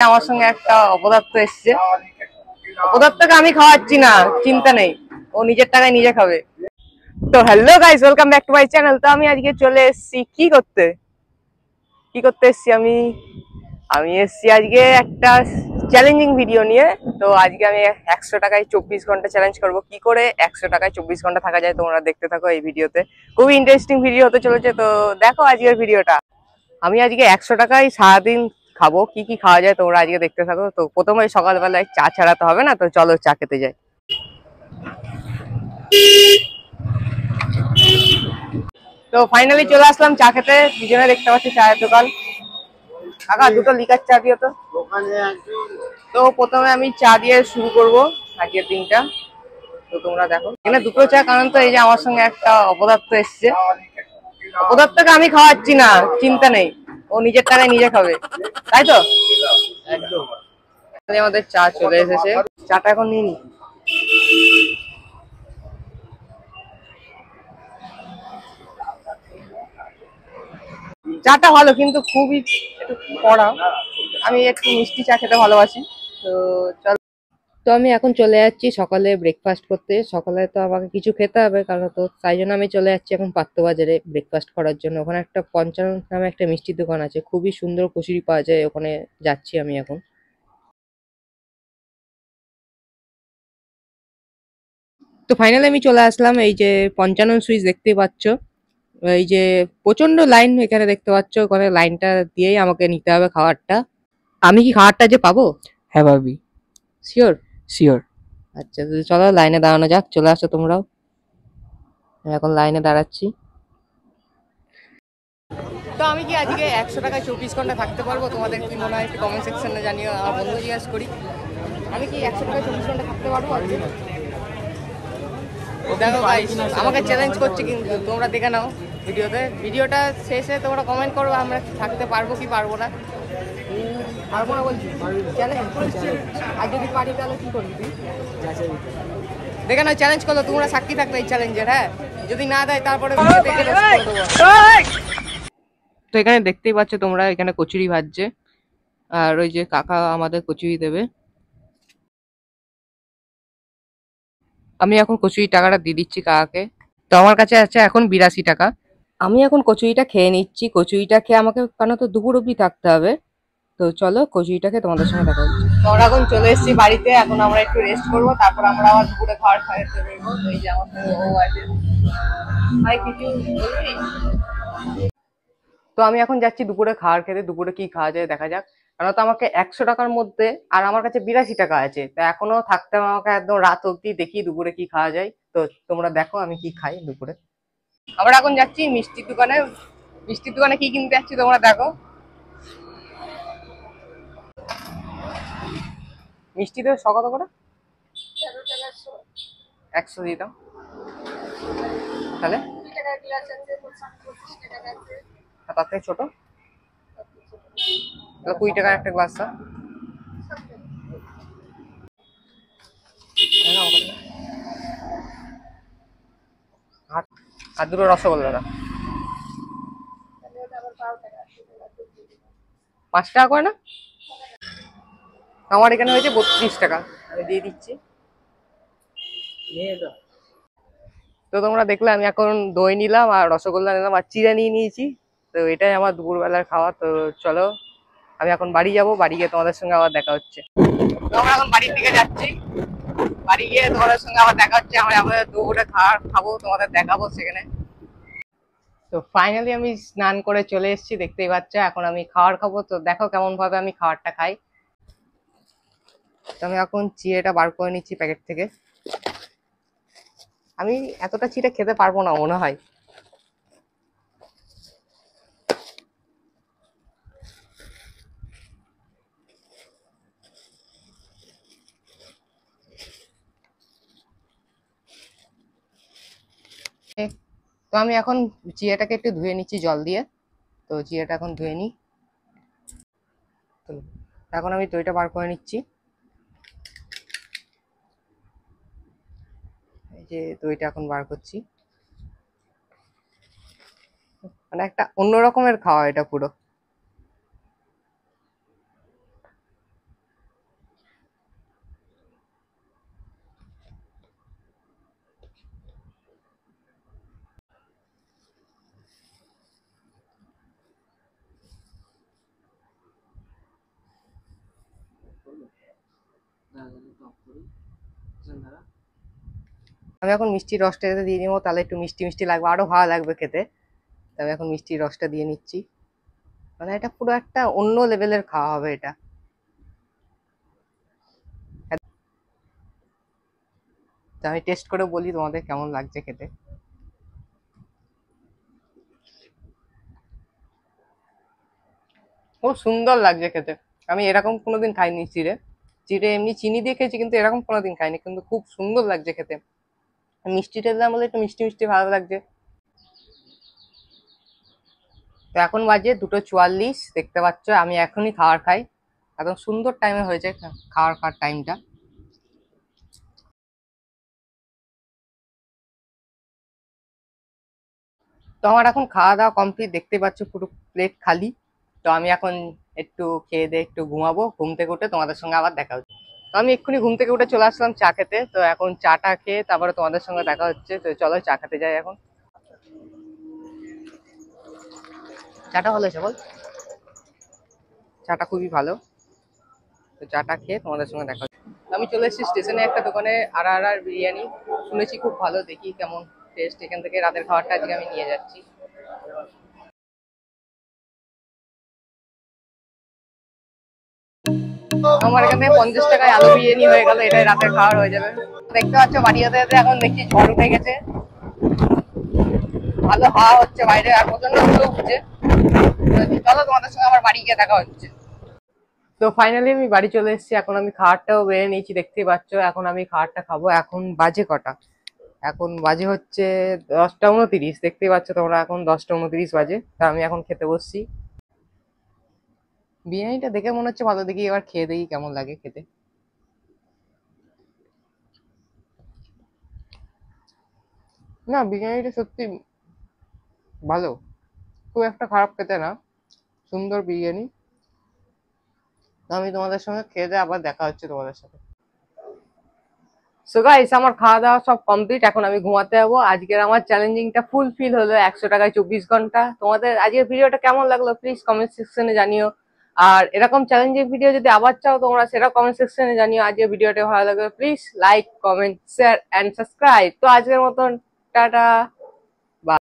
আমার সঙ্গে একটা অপদার্থ এসছে। অপদার্থকে আমি খাওয়াচ্ছি না, চিন্তা নেই, ও নিজের টাকায় নিজে খাবে। তো hello guys, welcome back to my channel. তো আমি আজকে চলে এসেছি কি করতে এসেছি আমি আমি এসেছি আজকে একটা চ্যালেঞ্জিং ভিডিও নিয়ে। তো আজকে আমি 100 টাকায় 24 ঘন্টা চ্যালেঞ্জ করবো। কি করে 100 টাকায় 24 ঘন্টা থাকা যায় তোমরা দেখতে থাকো এই ভিডিওতে। খুবই ইন্টারেস্টিং ভিডিও হতে চলেছে, তো দেখো আজকের ভিডিওটা। আমি আজকে 100 টাকায় সারাদিন খাবো, কি কি খাওয়া যায় তোমরা আজকে দেখতে থাকো। তো প্রথমে সকালবেলায় চা ছাড়াতে হবে না, তো চলো চা খেতে যাই। তো ফাইনালি চলে আসলাম চা খেতে। পিছনে দেখতে পাচ্ছি চায়ের দোকান। কাকা দুটো লিকার চা দিও তো। তো প্রথমে আমি চা দিয়ে শুরু করব আজকের দিনটা। তো তোমরা দেখো এখানে দুটো চা, কারণ তো এই যে আমার সঙ্গে একটা অপদার্থ এসছে। অপদার্থকে আমি খাওয়াচ্ছি না, চিন্তা নেই, ও নিজের টাকায় নিজে খাবে, তাই তো একদম। আমাদের চা চলে এসেছে, চাটা এখন নিয়ে নি। চাটা ভালো, কিন্তু খুবই একটু কড়া। আমি একটু মিষ্টি চা খেতে ভালোবাসি। তো চল। তো আমি এখন চলে যাচ্ছি সকালে ব্রেকফাস্ট করতে। সকালে তো আমাকে কিছু খেতে হবে, কারণ তো তাই জন্য আমি চলে যাচ্ছি এখন পাত্র বাজারে ব্রেকফাস্ট করার জন্য। ওখানে একটা পঞ্চানন নামে একটা মিষ্টির দোকান আছে, খুবই সুন্দর কচুরি পাওয়া যায়, ওখানে যাচ্ছি আমি এখন। তো ফাইনালি আমি চলে আসলাম এই যে পঞ্চানন সুইচ দেখতেই পাচ্ছ। এই যে প্রচন্ড লাইন এখানে দেখতে পাচ্ছ, ওখানে লাইনটা দিয়েই আমাকে নিতে হবে খাবারটা। আমি কি খাবারটা যে পাবো? হ্যাঁ ভাবি, শিওর? শিওর। আচ্ছা, তো চলো লাইনে দাঁড়ানো যাক। চলে আসো তোমরাও। আমি এখন লাইনে দাঁড়াচ্ছি। তো আমি কি আজকে 100 টাকায় 24 ঘন্টা থাকতে পারবো? তোমাদের কি মনে হয় একটু কমেন্ট সেকশনে জানিও। আমার বন্ধু জিজ্ঞাসা করি, আমি কি 100 টাকায় 24 ঘন্টা থাকতে পারবো আজকে? দেখো গাইস, আমাকে চ্যালেঞ্জ করছে, কিন্তু তোমরা দেখে নাও ভিডিওটা শেষে তোমরা কমেন্ট করো আমরা থাকতে পারবো কি পারবো না। পারবো না বলছি, চ্যালেঞ্জ। আর যদি পারি তাহলে কি করবি তুই? দেখে নাও, চ্যালেঞ্জ করলো, তোমরা সাক্ষী থাকবে এই চ্যালেঞ্জের। হ্যাঁ, যদি না দেয় তারপরে দেখে দেবো। তো এখানে দেখতেই পাচ্ছ তোমরা, এখানে কচুরি ভাজছে, আর ওই যে কাকা আমাদের কচুরি দেবে। আমি এখন কচুরির টাকাটা দিয়ে দিচ্ছি কাকাকে। তো আমার কাছে আছে এখন 82 টাকা। আমি এখন কচুরিটা খেয়ে নিচ্ছি। কচুরিটা খেয়ে আমাকে কেন তো দুপুর অব্দি থাকতে হবে। তো চলো কচুরিটা খেয়ে তোমাদের সঙ্গে দেখা হচ্ছে। তো আমরা এখন চলে এসেছি বাড়িতে, এখন আমরা একটু রেস্ট করবো, তারপর আমরা আবার দুপুরে খাবার খাইতে বেরোবো। তো এই যে আমার সঙ্গে ও আছে। ভাই কিছু বলবি? তো আমি এখন যাচ্ছি দুপুরে খাবার খেতে। দুপুরে কি খাওয়া যায় দেখা যাক। কারণ তো আমাকে 100 টাকার মধ্যে, আর আমার কাছে 82 টাকা আছে, তো এখনো থাকতে হবে আমাকে একদম রাত অব্দি। দেখি দুপুরে কি খাওয়া যায়। তো তোমরা দেখো আমি কি খাই দুপুরে। আমরা এখন যাচ্ছি মিষ্টির দোকানে। মিষ্টির দোকানে কি কিনতে যাচ্ছি তোমরা দেখো। মিষ্টি তো কত করে? 100 দিয়ে দাও তাহলে। আর তার থেকে ছোট তাহলে 20 টাকার একটা গ্লাস দাও। আর আর দুটো রসগোল্লা দাও। 5 টাকা করে না? আমার এখানে হয়েছে 32 টাকা, আমি দিয়ে দিচ্ছি। তো তোমরা দেখলে আমি এখন দই নিলাম, আর রসগোল্লা নিলাম, আর চিড়া নিয়ে নিয়েছি। তো এটাই আমার দুপুরবেলার খাওয়া। তো চলো আমি এখন বাড়ি যাব, বাড়ি গিয়ে তোমাদের সঙ্গে আবার দেখা হচ্ছে। তো আমরা এখন বাড়ির দিকে যাচ্ছি। বাড়ি গিয়ে তোমাদের সঙ্গে আবার দেখা হচ্ছে। আমরা আমাদের দুপুরে খাবার খাবো, তোমাদের দেখাবো সেখানে। তো ফাইনালি আমি স্নান করে চলে এসেছি, দেখতেই পাচ্ছ। এখন আমি খাবার খাবো, তো দেখো কেমন ভাবে আমি খাবারটা খাই। তো আমি এখন চিড়েটা বার করে নিচ্ছি প্যাকেট থেকে। আমি এতটা চিড়ে খেতে পারবো না মনে হয়। তো আমি এখন চিড়েটাকে একটু ধুয়ে নিচ্ছি জল দিয়ে। তো চিড়েটা এখন ধুয়ে নিই। তো এখন আমি দইটা বার করে নিচ্ছি। এই যে দইটা এখন বার করছি। মানে একটা অন্য রকমের খাওয়া এটা পুরো। আমি এখন মিষ্টির রসটা এতে দিয়ে নিবো, তাহলে একটু মিষ্টি মিষ্টি লাগবে, আরো ভালো লাগবে খেতে। তবে এখন মিষ্টির রসটা দিয়ে নিচ্ছি, মানে এটা পুরো একটা অন্য লেভেলের খাওয়া হবে এটা। তো আমি টেস্ট করে বলি তোমাদের কেমন লাগছে খেতে। খুব সুন্দর লাগছে খেতে। আমি এরকম কোনোদিন খাইনি চিড়ে। চিড়ে এমনি চিনি দিয়ে খেয়েছি, কিন্তু এরকম কোনোদিন খাইনি, কিন্তু খুব সুন্দর লাগছে খেতে। মিষ্টিটা দিলাম বলে একটু মিষ্টি মিষ্টি ভালো লাগছে। তো এখন বাজে 2:44, দেখতে পাচ্ছ আমি এখনই খাবার খাই। একদম সুন্দর টাইমে হয়েছে খাওয়ার টাইমটা। তো আমার এখন খাওয়া দাওয়া কমপ্লিট, দেখতে পাচ্ছ পুরো প্লেট খালি। তো আমি এখন একটু খেয়ে দিয়ে একটু ঘুমাবো, ঘুম থেকে উঠে তোমাদের সঙ্গে আবার দেখা হচ্ছে। তো আমি এক্ষুনি ঘুম থেকে উঠে চলে আসলাম চা খেতে। তো এখন চাটা খেয়ে তারপরে তোমাদের সঙ্গে দেখা হচ্ছে। তো চলো চা খেতে যাই এখন। চাটা ভালো হয়েছে বল? চাটা খুবই ভালো। তো চাটা খেয়ে তোমাদের সঙ্গে দেখা হচ্ছে। আমি চলে এসেছি স্টেশনে একটা দোকানে, আর বিরিয়ানি। শুনেছি খুব ভালো, দেখি কেমন টেস্ট। এখান থেকে রাতের খাবারটা আজকে আমি নিয়ে যাচ্ছি। আমার এখান থেকে 50 টাকায় আলু বিরিয়ানি হয়ে গেল, এটাই রাতের খাবার হয়ে যাবে। দেখতে পাচ্ছ বাড়ি যেতে যেতে এখন দেখছি ঝড় উঠে গেছে, ভালো হাওয়া হচ্ছে বাইরে, আর প্রচন্ড ধুলো উঠছে। চলো তোমাদের সঙ্গে আমার বাড়ি গিয়ে দেখা হচ্ছে। তো ফাইনালি আমি বাড়ি চলে এসেছি, এখন আমি খাবারটাও বেড়ে নিয়েছি, দেখতেই পাচ্ছ। এখন আমি খাবারটা খাবো। এখন বাজে কটা? এখন বাজে হচ্ছে 10টা 29, দেখতেই পাচ্ছ তোমরা, এখন 10টা 29 বাজে। তা আমি এখন খেতে বসছি। বিরিয়ানিটা দেখে মনে হচ্ছে ভালো, দেখি এবার খেয়ে দেখি কেমন লাগে খেতে। না, বিরিয়ানিটা সত্যি ভালো, খুব একটা খারাপ খেতে না, সুন্দর বিরিয়ানি। তো আমি তোমাদের সঙ্গে খেয়ে দিয়ে আবার দেখা হচ্ছে তোমাদের সাথে। সো গাইস, আমার খাওয়া দাওয়া সব কমপ্লিট, এখন আমি ঘুমাতে যাবো। আজকের আমার চ্যালেঞ্জিংটা ফুলফিল হলো, 100 টাকায় 24 ঘন্টা। তোমাদের আজকের ভিডিওটা কেমন লাগলো প্লিজ কমেন্ট সেকশনে জানিও। আর এরকম চ্যালেঞ্জিং ভিডিও যদি আবার চাও তোমরা, সেটা কমেন্ট সেকশনে জানিও। আজকের ভিডিওটা ভালো লাগবে please like, comment, share and subscribe. তো আজকের মতন টাটা।